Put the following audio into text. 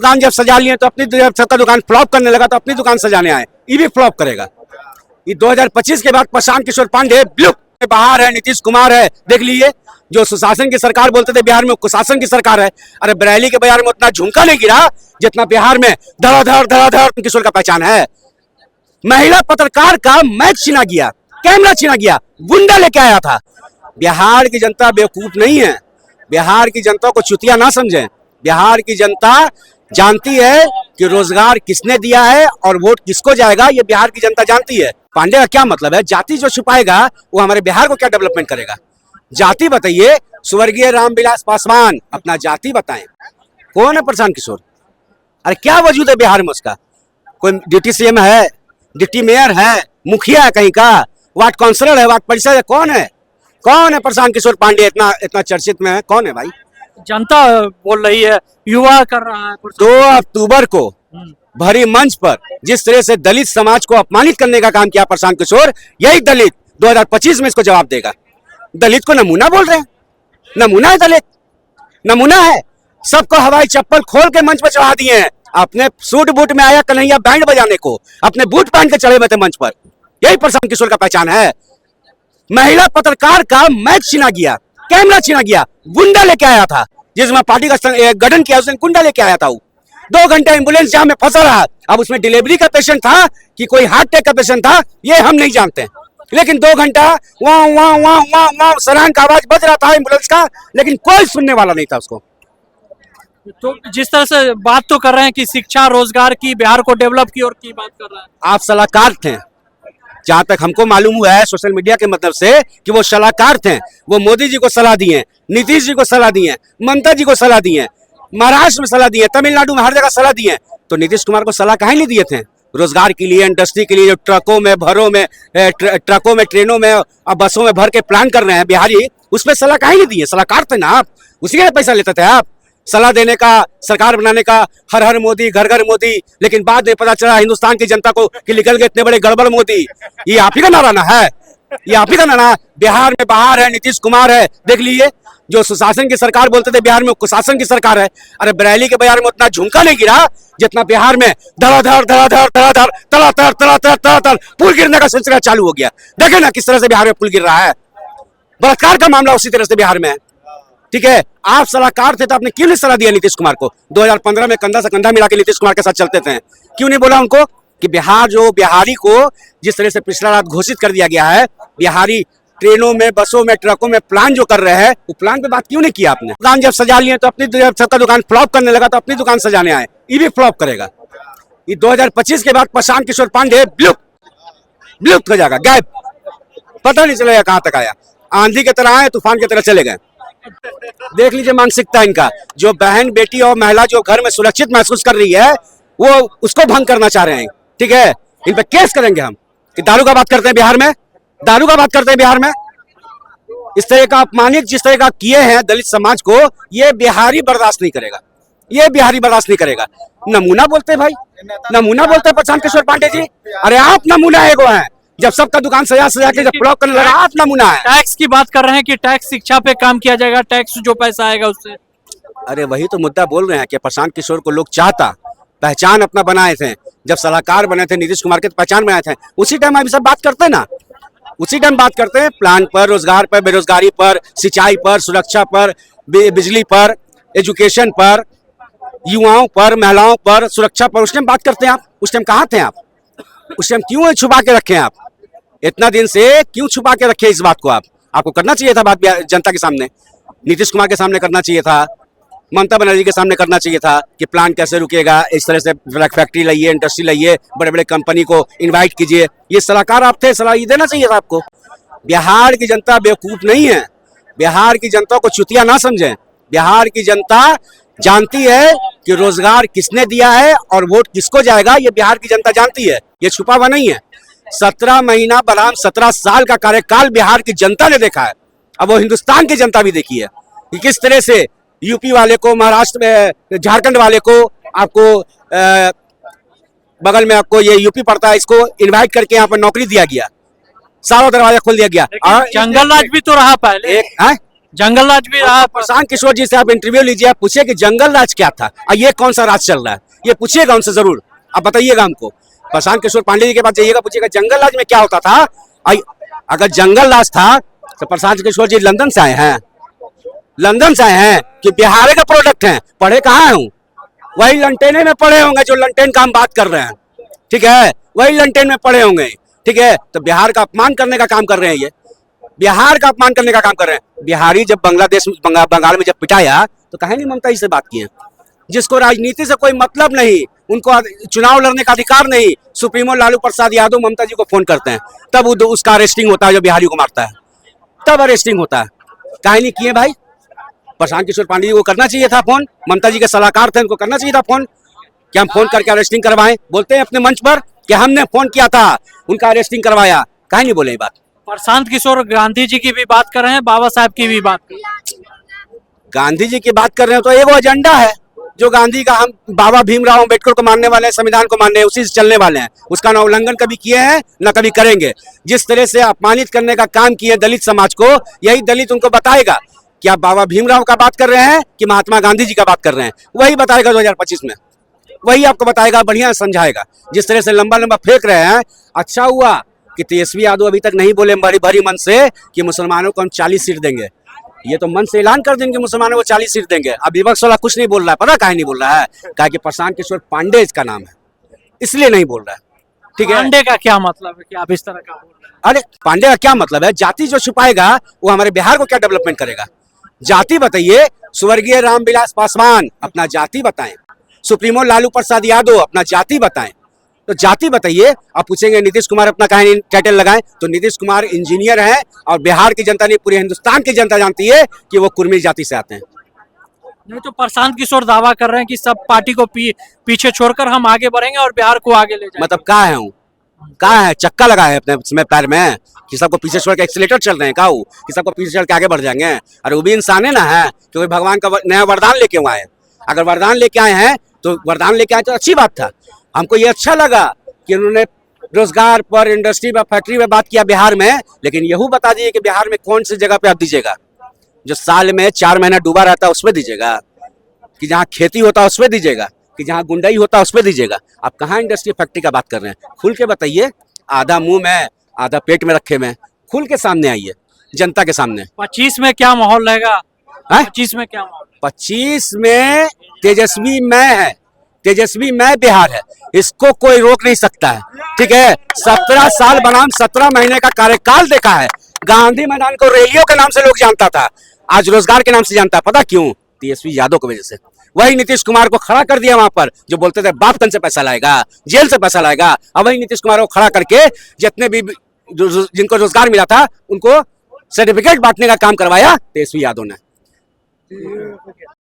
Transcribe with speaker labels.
Speaker 1: दुकान जब सजा लिए तो अपनी जब सबका दुकान फ्लॉप करने लगा तो अपनी दुकान सजाने आए, ये भी फ्लॉप करेगा। ये 2025 के बाद प्रशांत किशोर पांडे ब्लू बाहर है, नीतीश कुमार है, देख लीजिए। जो सुशासन की सरकार बोलते थे बिहार में कुशासन की सरकार है। अरे बरेली के बाजार में उतना झुमका नहीं गिरा जितना बिहार में धड़ाधड़ किशोर का पहचान है। महिला पत्रकार का मैच छीना गया, कैमरा छीना गया, गुंडा लेके आया था। बिहार की जनता बेवकूफ नहीं है, बिहार की जनता को चुतिया ना समझें। बिहार की जनता जानती है कि रोजगार किसने दिया है और वोट किसको जाएगा, ये बिहार की जनता जानती है। पांडे का क्या मतलब है? जाति जो छुपाएगा वो हमारे बिहार को क्या डेवलपमेंट करेगा? जाति बताइए, स्वर्गीय रामविलास पासवान अपना जाति बताएं। कौन है प्रशांत किशोर? अरे क्या वजूद है बिहार में उसका? कोई डिप्टी सीएम है, डिप्टी मेयर है, मुखिया है कहीं का, वार्ड काउंसिलर है, वार्ड परिषद है? कौन है? कौन है प्रशांत किशोर पांडे? इतना इतना चर्चित में है, कौन है भाई?
Speaker 2: जनता बोल रही है, युवा कर रहा है।
Speaker 1: 2 अक्टूबर को भरी मंच पर जिस तरह से दलित समाज को अपमानित करने का काम किया प्रशांत किशोर, यही दलित 2025 में इसको जवाब देगा। दलित को नमूना बोल रहे हैं, नमूना है दलित, नमूना है। सबको हवाई चप्पल खोल के मंच पर चढ़ा दिए हैं। अपने सूट बूट में आया कन्हैया बैंड बजाने को, अपने बूट पहन के चढ़े हुए थे मंच पर। यही प्रशांत किशोर का पहचान है। महिला पत्रकार का मैच छीना गया, कैमरा छीना गया, गुंडा लेके आया था। जिसमें पार्टी का गठन किया उसने गुंडा लेके आया था। वो 2 घंटे एम्बुलेंस जाम में फंसा रहा। अब उसमें डिलीवरी का पेशेंट था कि कोई हार्ट अटैक का पेशेंट था, ये हम नहीं जानते, लेकिन 2 घंटा वाह वाह वाह वाह वाह सराहन का आवाज बज रहा था एम्बुलेंस का, लेकिन कोई सुनने वाला नहीं था उसको।
Speaker 2: तो जिस तरह से बात तो कर रहे हैं कि शिक्षा रोजगार की, बिहार को डेवलप की और की बात कर रहे हैं।
Speaker 1: आप सलाहकार थे, जहां तक हमको मालूम हुआ है सोशल मीडिया के मतलब से कि वो सलाहकार थे। वो मोदी जी को सलाह दिए, नीतीश जी को सलाह दिए, ममता जी को सलाह दिए, महाराष्ट्र में सलाह दिए, तमिलनाडु में हर जगह सलाह दिए। तो नीतीश कुमार को सलाह काहे नहीं दिए थे? रोजगार के लिए, इंडस्ट्री के लिए, जो ट्रकों में, भरों में, ट्रकों में, ट्रेनों में और बसों में भर के प्लान कर रहे हैं बिहारी, उसमें सलाह काहे नहीं दिए? सलाहकार थे ना आप, उसी के पैसा लेते थे आप। सलाह देने का, सरकार बनाने का, हर हर मोदी, घर घर मोदी, लेकिन बाद में पता चला हिंदुस्तान की जनता को कि निकल गए इतने बड़े गड़बड़ मोदी। ये आप ही का नारा है, ये आप ही का नारा। बिहार में बाहर है, नीतीश कुमार है, देख लीजिए। जो सुशासन की सरकार बोलते थे बिहार में कुशासन की सरकार है। अरे बरेली के बाजार में उतना झुमका नहीं गिरा जितना बिहार में धड़ाधड़ पुल गिरने का सिलसिला चालू हो गया। देखे ना किस तरह से बिहार में पुल गिर रहा है। बलात्कार का मामला उसी तरह से बिहार में है। ठीक है, आप सलाहकार थे तो आपने क्यों नहीं सलाह दिया नीतीश कुमार को? 2015 में कंधा से कंधा मिला के नीतीश कुमार के साथ चलते थे, क्यों नहीं बोला उनको कि बिहार जो बिहारी को जिस तरह से पिछला रात घोषित कर दिया गया है, बिहारी ट्रेनों में, बसों में, ट्रकों में प्लान जो कर रहे हैं, वो प्लान पे बात क्यों नहीं किया आपने? दुकान जब सजा लिए तो अपनी जब सबका दुकान फ्लॉप करने लगा तो अपनी दुकान सजाने आए, ये भी फ्लॉप करेगा। ये 2025 के बाद प्रशांत किशोर पांडे ब्लू हो जाएगा, गायब, पता नहीं चलेगा कहां तक आया। आंधी की तरह आए, तूफान की तरह चले गए। देख लीजिए मानसिकता इनका। जो बहन, बेटी और महिला जो घर में सुरक्षित महसूस कर रही है, वो उसको भंग करना चाह रहे हैं। ठीक है, इन पे केस करेंगे हम कि दारू का बात करते हैं बिहार में, दारू का बात करते हैं बिहार में। इस तरह का अपमानित जिस तरह का किए हैं दलित समाज को, ये बिहारी बर्दाश्त नहीं करेगा, ये बिहारी बर्दाश्त नहीं करेगा। नमूना बोलते भाई, नमूना बोलते प्रशांत किशोर पांडे जी। अरे आप नमूना एगो हैं, जब सबका दुकान सजा के जब ब्लॉक करने लगा, आप नमूना है।
Speaker 2: टैक्स की बात कर रहे हैं कि टैक्स शिक्षा पे काम किया जाएगा, टैक्स जो पैसा आएगा उससे।
Speaker 1: अरे वही तो मुद्दा बोल रहे हैं कि प्रशांत किशोर को लोग चाहता, पहचान अपना बनाए थे। जब सलाहकार बने थे नीतीश कुमार के, तो पहचान बनाए थे। उसी टाइम अभी सब बात करते हैं ना, उसी टाइम बात करते हैं प्लान पर, रोजगार पर, बेरोजगारी पर, सिंचाई पर, सुरक्षा पर, बिजली पर, एजुकेशन पर, युवाओं पर, महिलाओं पर, सुरक्षा पर। उस टाइम बात करते हैं आप। उस टाइम कहाँ थे आप? उस टाइम क्यों छुपा के रखे आप? इतना दिन से क्यों छुपा के रखे इस बात को? आपको करना चाहिए था बात जनता के सामने, नीतीश कुमार के सामने करना चाहिए था, ममता बनर्जी के सामने करना चाहिए था कि प्लान कैसे रुकेगा, इस तरह से फैक्ट्री लाइए, इंडस्ट्री लाइए, बड़े बड़े कंपनी को इनवाइट कीजिए। ये सलाहकार आप थे, सलाह ये देना चाहिए था आपको। बिहार की जनता बेवकूफ नहीं है, बिहार की जनता को चुतिया ना समझें। बिहार की जनता जानती है कि रोजगार किसने दिया है और वोट किसको जाएगा, ये बिहार की जनता जानती है, ये छुपा हुआ नहीं है। 17 महीना बनाम 17 साल का कार्यकाल बिहार की जनता ने देखा है। अब वो हिंदुस्तान की जनता भी देखी है कि किस तरह से यूपी वाले को, महाराष्ट्र में, झारखंड वाले को, आपको बगल में आपको ये यूपी पड़ता है, इसको इनवाइट करके यहाँ पर नौकरी दिया गया, सारा दरवाजा खोल दिया गया।
Speaker 2: जंगल राज भी तो रहा पहले, जंगल राज भी रहा।
Speaker 1: प्रशांत किशोर जी से आप इंटरव्यू लीजिए, आप पूछिए कि जंगल राज क्या था और ये कौन सा राज चल रहा है, ये पूछिएगा उनसे जरूर, आप बताइएगा हमको। प्रशांत किशोर पांडे जी के पास जाइएगा, पूछिएगा जंगल राज में क्या होता था। अगर जंगल राज था तो प्रशांत किशोर जी लंदन से आए हैं, लंदन से आए हैं कि बिहार का प्रोडक्ट हैं, पढ़े कहाँ हूँ, वही लंटेने में पढ़े होंगे जो लंटेन का हम बात कर रहे हैं, ठीक है, वही लंटेन में पढ़े होंगे, ठीक है। तो बिहार का अपमान करने का काम कर रहे हैं, ये बिहार का अपमान करने का काम कर रहे हैं। बिहारी जब बांग्लादेश बंगाल में जब पिटाया तो कहे नहीं ममता जी से बात किए, जिसको राजनीति से कोई मतलब नहीं, उनको चुनाव लड़ने का अधिकार नहीं, सुप्रीमो लालू प्रसाद यादव ममता जी को फोन करते हैं, तब उसका अरेस्टिंग होता है, जो बिहारी को मारता है तब अरेस्टिंग होता है। कहे नहीं किए भाई, प्रशांत किशोर पांडे जी को करना चाहिए था फोन, ममता जी के सलाहकार थे, उनको करना चाहिए था फोन कि हम फोन करके अरेस्टिंग करवाएं। बोलते हैं अपने मंच पर कि हमने फोन किया था, उनका अरेस्टिंग करवाया, कहीं नहीं बोले ये बात।
Speaker 2: प्रशांत किशोर गांधी जी की भी बात कर रहे हैं, बाबा साहब की भी बात कर रहे हैं।
Speaker 1: गांधी जी की बात कर रहे हैं तो एगो एजेंडा है जो गांधी का, हम बाबा भीमराव अम्बेडकर को मानने वाले हैं, संविधान को मानने, उसी से चलने वाले हैं, उसका ना उल्लंघन कभी किए हैं ना कभी करेंगे। जिस तरह से अपमानित करने का काम किए दलित समाज को, यही दलित उनको बताएगा कि आप बाबा भीमराव का बात कर रहे हैं कि महात्मा गांधी जी का बात कर रहे हैं, वही बताएगा 2025 में, वही आपको बताएगा, बढ़िया समझाएगा। जिस तरह से लंबा लंबा फेंक रहे हैं, अच्छा हुआ कि तेजस्वी यादव अभी तक नहीं बोले बड़ी भरी मन से कि मुसलमानों को हम 40 सीट देंगे, ये तो मन से ऐलान कर देंगे मुसलमानों को 40 सीट देंगे। अब विपक्ष वाला कुछ नहीं बोल रहा है, पता काहे नहीं बोल रहा है, कहा कि प्रशांत किशोर पांडे इसका नाम है, इसलिए नहीं बोल रहा है, ठीक है।
Speaker 2: पांडे का क्या मतलब है कि आप इस तरह का बोल रहे हैं?
Speaker 1: अरे पांडे का क्या मतलब है, जाति जो छुपाएगा वो हमारे बिहार को क्या डेवलपमेंट करेगा। जाति बताइए, स्वर्गीय रामविलास पासवान अपना जाति बताएं, सुप्रीमो लालू प्रसाद यादव अपना जाति बताएं, तो जाति बताइए। आप पूछेंगे नीतीश कुमार अपना कहीं टाइटल लगाएं, तो नीतीश कुमार इंजीनियर हैं और बिहार की जनता नहीं पूरे हिंदुस्तान की जनता जानती है कि वो कुर्मी जाति से आते हैं।
Speaker 2: नहीं तो प्रशांत किशोर दावा कर रहे हैं कि सब पार्टी को पीछे छोड़कर हम आगे बढ़ेंगे और बिहार को आगे ले जाएंगे।
Speaker 1: मतलब कहाँ है हूँ, कहाँ है, चक्का लगा है अपने इसमें पैर में कि सबको पीछे छोड़ के एक्सीलेटर चल रहे हैं, का कि सबको पीछे चढ़ के आगे बढ़ जाएंगे। अरे वो भी इंसान है ना, है क्योंकि भगवान का नया वरदान लेके आए हैं। अगर वरदान लेके आए हैं तो वरदान लेके आए तो अच्छी बात था। हमको ये अच्छा लगा कि उन्होंने रोजगार पर, इंडस्ट्री पर, फैक्ट्री में बात किया बिहार में, लेकिन यहू बता दीजिए कि बिहार में कौन सी जगह पे आप दीजिएगा, जो साल में 4 महीना डूबा रहता है उसमें दीजिएगा, कि जहाँ खेती होता है उसमें दीजिएगा, कि जहाँ गुंडाई होता है उसमें दीजिएगा। आप कहाँ इंडस्ट्री फैक्ट्री का बात कर रहे हैं, खुल के बताइए। आधा मुंह में आधा पेट में रखे में, खुल के सामने आइए जनता के सामने।
Speaker 2: 25 में क्या माहौल रहेगा? 25 में क्या माहौल?
Speaker 1: 25 में तेजस्वी मैं है, तेजस्वी मैं बिहार है, इसको कोई रोक नहीं सकता है, ठीक है। 17 साल बनाम 17 महीने का कार्यकाल देखा है। गांधी मैदान को रैलियों के नाम से लोग जानता था, आज रोजगार के नाम से जानता है। पता क्यों? तेजस्वी यादव की वजह से। वही नीतीश कुमार को खड़ा कर दिया वहां पर, जो बोलते थे बाप कन से पैसा लाएगा, जेल से पैसा लाएगा। अब वही नीतीश कुमार को खड़ा करके जितने भी जिनको रोजगार मिला था उनको सर्टिफिकेट बांटने का काम करवाया तेजस्वी यादव ने।